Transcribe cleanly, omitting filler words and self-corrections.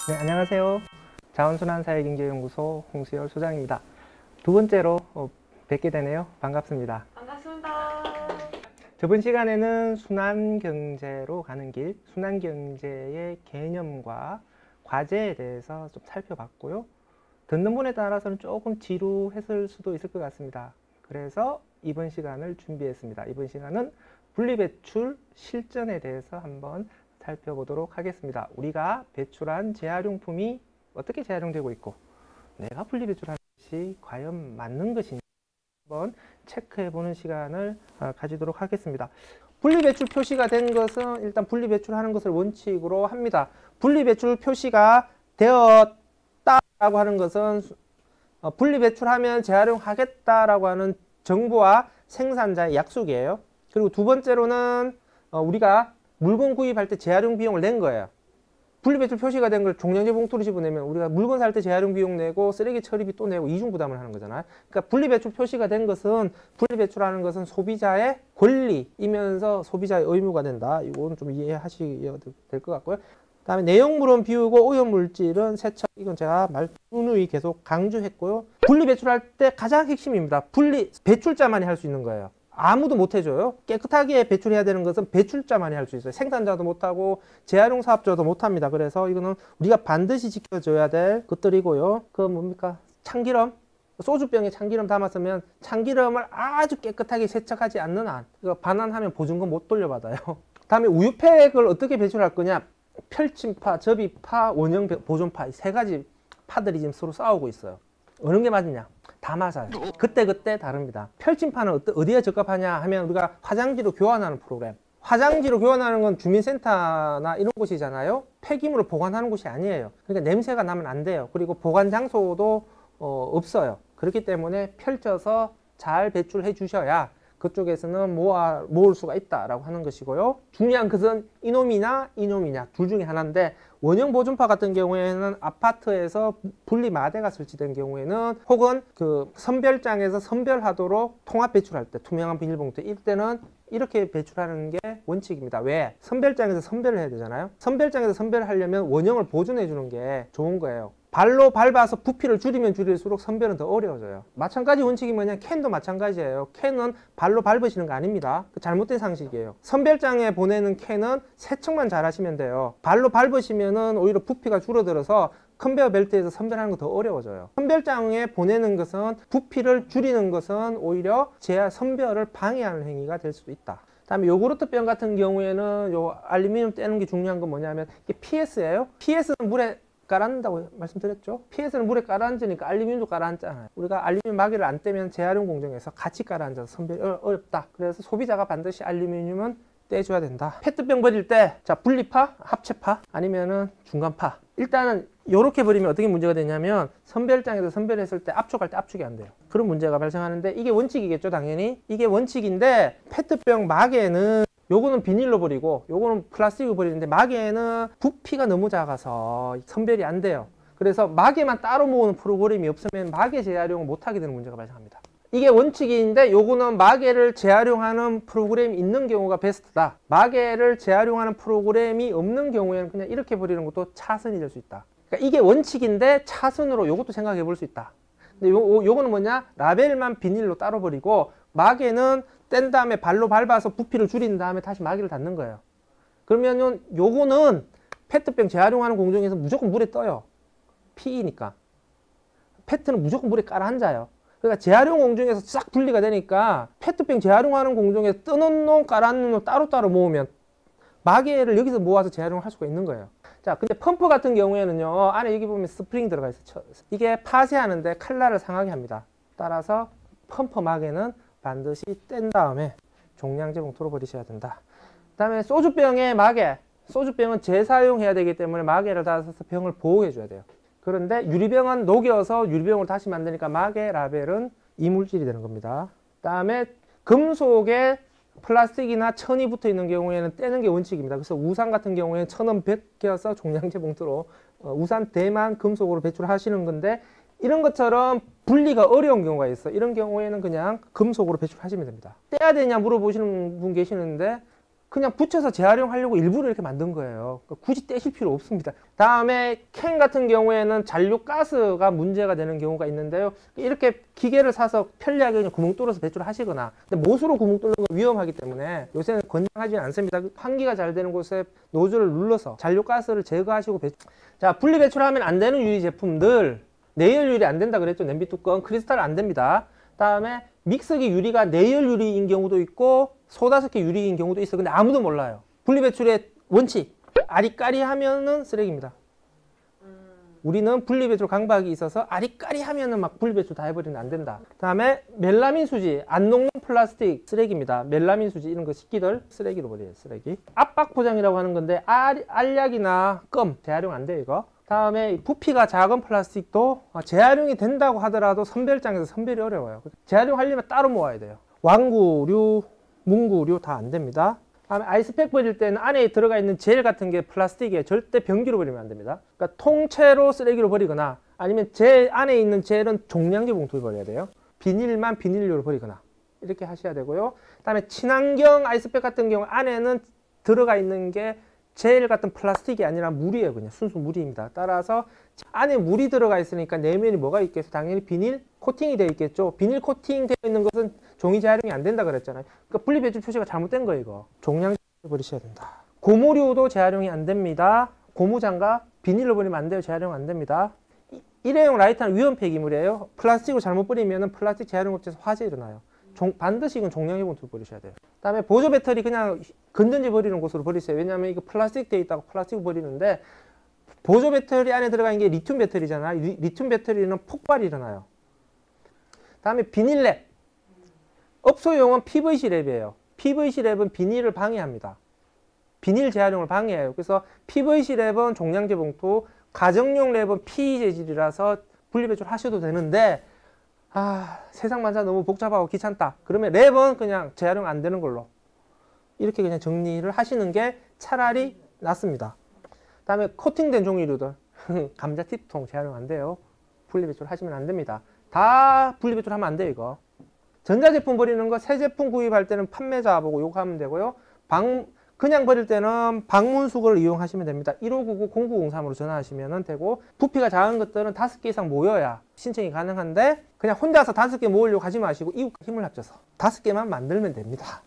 네, 안녕하세요. 자원순환사회경제연구소 홍수열 소장입니다. 두 번째로 뵙게 되네요. 반갑습니다. 반갑습니다. 저번 시간에는 순환경제로 가는 길, 순환경제의 개념과 과제에 대해서 좀 살펴봤고요. 듣는 분에 따라서는 조금 지루했을 수도 있을 것 같습니다. 그래서 이번 시간을 준비했습니다. 이번 시간은 분리배출 실전에 대해서 한번 살펴보도록 하겠습니다. 우리가 배출한 재활용품이 어떻게 재활용되고 있고 내가 분리배출하는 것이 과연 맞는 것인지 한번 체크해보는 시간을 가지도록 하겠습니다. 분리배출 표시가 된 것은 일단 분리배출하는 것을 원칙으로 합니다. 분리배출 표시가 되었다라고 하는 것은 분리배출하면 재활용하겠다라고 하는 정부와 생산자의 약속이에요. 그리고 두 번째로는 우리가 물건 구입할 때 재활용 비용을 낸 거예요. 분리배출 표시가 된 걸 종량제 봉투로 집어내면 우리가 물건 살 때 재활용 비용 내고 쓰레기 처리비 또 내고 이중 부담을 하는 거잖아요. 그러니까 분리배출 표시가 된 것은 분리배출하는 것은 소비자의 권리이면서 소비자의 의무가 된다. 이건 좀 이해하셔야 될 것 같고요. 그다음에 내용물은 비우고 오염물질은 세척. 이건 제가 누누이 계속 강조했고요. 분리배출할 때 가장 핵심입니다. 배출자만이 할 수 있는 거예요. 아무도 못 해줘요. 깨끗하게 배출해야 되는 것은 배출자만이 할 수 있어요. 생산자도 못하고 재활용 사업자도 못합니다. 그래서 이거는 우리가 반드시 지켜줘야 될 것들이고요. 그 뭡니까? 참기름. 소주병에 참기름 담았으면 참기름을 아주 깨끗하게 세척하지 않는 한 이거 반환하면 보증금 못 돌려받아요. 다음에 우유팩을 어떻게 배출할 거냐? 펼침파, 접이파, 원형 보존파 이 세 가지 파들이 지금 서로 싸우고 있어요. 어느 게 맞느냐? 다 맞아요. 그때 다릅니다. 펼침판은 어디에 적합하냐 하면 우리가 화장지로 교환하는 프로그램. 화장지로 교환하는 건 주민센터나 이런 곳이잖아요. 폐기물을 보관하는 곳이 아니에요. 그러니까 냄새가 나면 안 돼요. 그리고 보관 장소도 없어요. 그렇기 때문에 펼쳐서 잘 배출해 주셔야 그쪽에서는 모을 수가 있다라고 하는 것이고요. 중요한 것은 이놈이냐 둘 중에 하나인데 원형 보존파 같은 경우에는 아파트에서 분리 마대가 설치된 경우에는 혹은 그 선별장에서 선별하도록 통합 배출할 때 투명한 비닐봉투 이때는 이렇게 배출하는 게 원칙입니다. 왜? 선별장에서 선별을 해야 되잖아요. 선별장에서 선별을 하려면 원형을 보존해 주는 게 좋은 거예요. 발로 밟아서 부피를 줄이면 줄일수록 선별은 더 어려워져요. 마찬가지 원칙이 뭐냐? 캔도 마찬가지예요. 캔은 발로 밟으시는 거 아닙니다. 잘못된 상식이에요. 선별장에 보내는 캔은 세척만 잘 하시면 돼요. 발로 밟으시면은 오히려 부피가 줄어들어서 컨베어 벨트에서 선별하는 거 더 어려워져요. 선별장에 보내는 것은 부피를 줄이는 것은 오히려 선별을 방해하는 행위가 될 수도 있다. 다음에 요구르트병 같은 경우에는 요 알루미늄 떼는 게 중요한 건 뭐냐면 이게 PS예요. PS는 물에 가라앉는다고 말씀드렸죠. PS는 물에 가라앉으니까 알루미늄도 가라앉잖아요. 우리가 알루미늄 마개를 안 떼면 재활용 공정에서 같이 가라앉아서 선별이 어렵다. 그래서 소비자가 반드시 알루미늄은 떼줘야 된다. 페트병 버릴 때 자 분리파, 합체파 아니면은 중간파. 일단은 이렇게 버리면 어떻게 문제가 되냐면 선별장에서 선별했을 때 압축할 때 압축이 안 돼요. 그런 문제가 발생하는데 이게 원칙이겠죠. 당연히 이게 원칙인데 페트병 마개는 요거는 비닐로 버리고 요거는 플라스틱으로 버리는데 마개는 부피가 너무 작아서 선별이 안 돼요. 그래서 마개만 따로 모으는 프로그램이 없으면 마개 재활용을 못하게 되는 문제가 발생합니다. 이게 원칙인데 요거는 마개를 재활용하는 프로그램이 있는 경우가 베스트다. 마개를 재활용하는 프로그램이 없는 경우에는 그냥 이렇게 버리는 것도 차선이 될 수 있다. 그러니까 이게 원칙인데 차선으로 요것도 생각해 볼 수 있다. 근데 요거는 뭐냐? 라벨만 비닐로 따로 버리고 마개는 뗀 다음에 발로 밟아서 부피를 줄인 다음에 다시 마개를 닫는 거예요. 그러면은 요거는 페트병 재활용하는 공정에서 무조건 물에 떠요. PE니까. 페트는 무조건 물에 깔아앉아요. 그러니까 재활용 공정에서 싹 분리가 되니까 페트병 재활용하는 공정에서 뜨는 놈, 깔아앉는 놈 따로따로 모으면 마개를 여기서 모아서 재활용을 할 수가 있는 거예요. 자, 근데 펌프 같은 경우에는요, 안에 여기 보면 스프링 들어가 있어요. 이게 파쇄하는데 칼날을 상하게 합니다. 따라서 펌프 마개는 반드시 뗀 다음에 종량제 봉투로 버리셔야 된다. 그 다음에 소주병의 마개. 소주병은 재사용해야 되기 때문에 마개를 닫아서 병을 보호해 줘야 돼요. 그런데 유리병은 녹여서 유리병으로 다시 만드니까 마개 라벨은 이물질이 되는 겁니다. 그 다음에 금속에 플라스틱이나 천이 붙어 있는 경우에는 떼는 게 원칙입니다. 그래서 우산 같은 경우에는 천은 벗겨서 종량제 봉투로 우산 대만 금속으로 배출하시는 건데 이런 것처럼 분리가 어려운 경우가 있어. 이런 경우에는 그냥 금속으로 배출하시면 됩니다. 떼야 되냐 물어보시는 분 계시는데 그냥 붙여서 재활용하려고 일부러 이렇게 만든 거예요. 그러니까 굳이 떼실 필요 없습니다. 다음에 캔 같은 경우에는 잔류가스가 문제가 되는 경우가 있는데요. 이렇게 기계를 사서 편리하게 그냥 구멍 뚫어서 배출을 하시거나, 근데 못으로 구멍 뚫는 건 위험하기 때문에 요새는 권장하지는 않습니다. 환기가 잘 되는 곳에 노즐을 눌러서 잔류가스를 제거하시고 배출. 자, 분리 배출하면 안 되는 유리 제품들, 내열 유리 안 된다 그랬죠. 냄비 뚜껑, 크리스탈 안 됩니다. 다음에 믹서기 유리가 내열 유리인 경우도 있고 소다스키 유리인 경우도 있어. 근데 아무도 몰라요. 분리배출의 원칙, 아리까리하면은 쓰레기입니다. 우리는 분리배출 강박이 있어서 아리까리하면은 막 분리배출 다 해버리면 안 된다. 다음에 멜라민 수지, 안 녹는 플라스틱 쓰레기입니다. 멜라민 수지 이런 거 식기들 쓰레기로 버려요. 쓰레기. 압박 포장이라고 하는 건데 알약이나 껌 재활용 안 돼요 이거. 다음에 부피가 작은 플라스틱도 재활용이 된다고 하더라도 선별장에서 선별이 어려워요. 재활용하려면 따로 모아야 돼요. 완구류, 문구류 다 안 됩니다. 다음에 아이스팩 버릴 때는 안에 들어가 있는 젤 같은 게 플라스틱이에요. 절대 변기로 버리면 안 됩니다. 그러니까 통째로 쓰레기로 버리거나 아니면 젤 안에 있는 젤은 종량제 봉투에 버려야 돼요. 비닐만 비닐류로 버리거나 이렇게 하셔야 되고요. 다음에 친환경 아이스팩 같은 경우 안에는 들어가 있는 게 젤 같은 플라스틱이 아니라 물이에요. 그냥 순수 물입니다. 따라서 안에 물이 들어가 있으니까 내면이 뭐가 있겠어요? 당연히 비닐 코팅이 되어 있겠죠. 비닐 코팅 되어 있는 것은 종이 재활용이 안 된다 그랬잖아요. 그러니까 분리배출 표시가 잘못된 거예요. 이거 종량제 버리셔야 된다. 고무류도 재활용이 안 됩니다. 고무장갑 비닐로 버리면 안 돼요. 재활용 안 됩니다. 일회용 라이터는 위험 폐기물이에요. 플라스틱으로 잘못 버리면 플라스틱 재활용업체에서 화재 일어나요. 반드시 이건 종량제 봉투로 버리셔야 돼요. 그다음에 보조 배터리 그냥 건전지 버리는 곳으로 버리세요. 왜냐하면 이거 플라스틱 돼 있다고 플라스틱 버리는데 보조 배터리 안에 들어가 있는 게 리튬 배터리잖아요. 리튬 배터리는 폭발이 일어나요. 다음에 비닐랩. 업소용은 PVC 랩이에요. PVC 랩은 비닐을 방해합니다. 비닐 재활용을 방해해요. 그래서 PVC 랩은 종량제 봉투, 가정용 랩은 PE 재질이라서 분리배출 하셔도 되는데 세상 만사 너무 복잡하고 귀찮다. 그러면 랩은 그냥 재활용 안 되는 걸로 이렇게 그냥 정리를 하시는 게 차라리 낫습니다. 다음에 코팅된 종이류들 감자팁통 재활용 안 돼요. 분리배출 하시면 안 됩니다. 다 분리배출 하면 안 돼요 이거. 전자제품 버리는 거 새 제품 구입할 때는 판매자 보고 요구하면 되고요. 그냥 버릴 때는 방문수거를 이용하시면 됩니다. 1599-0903으로 전화하시면 되고, 부피가 작은 것들은 5개 이상 모여야 신청이 가능한데 그냥 혼자서 5개 모으려고 하지 마시고 이웃과 힘을 합쳐서 5개만 만들면 됩니다.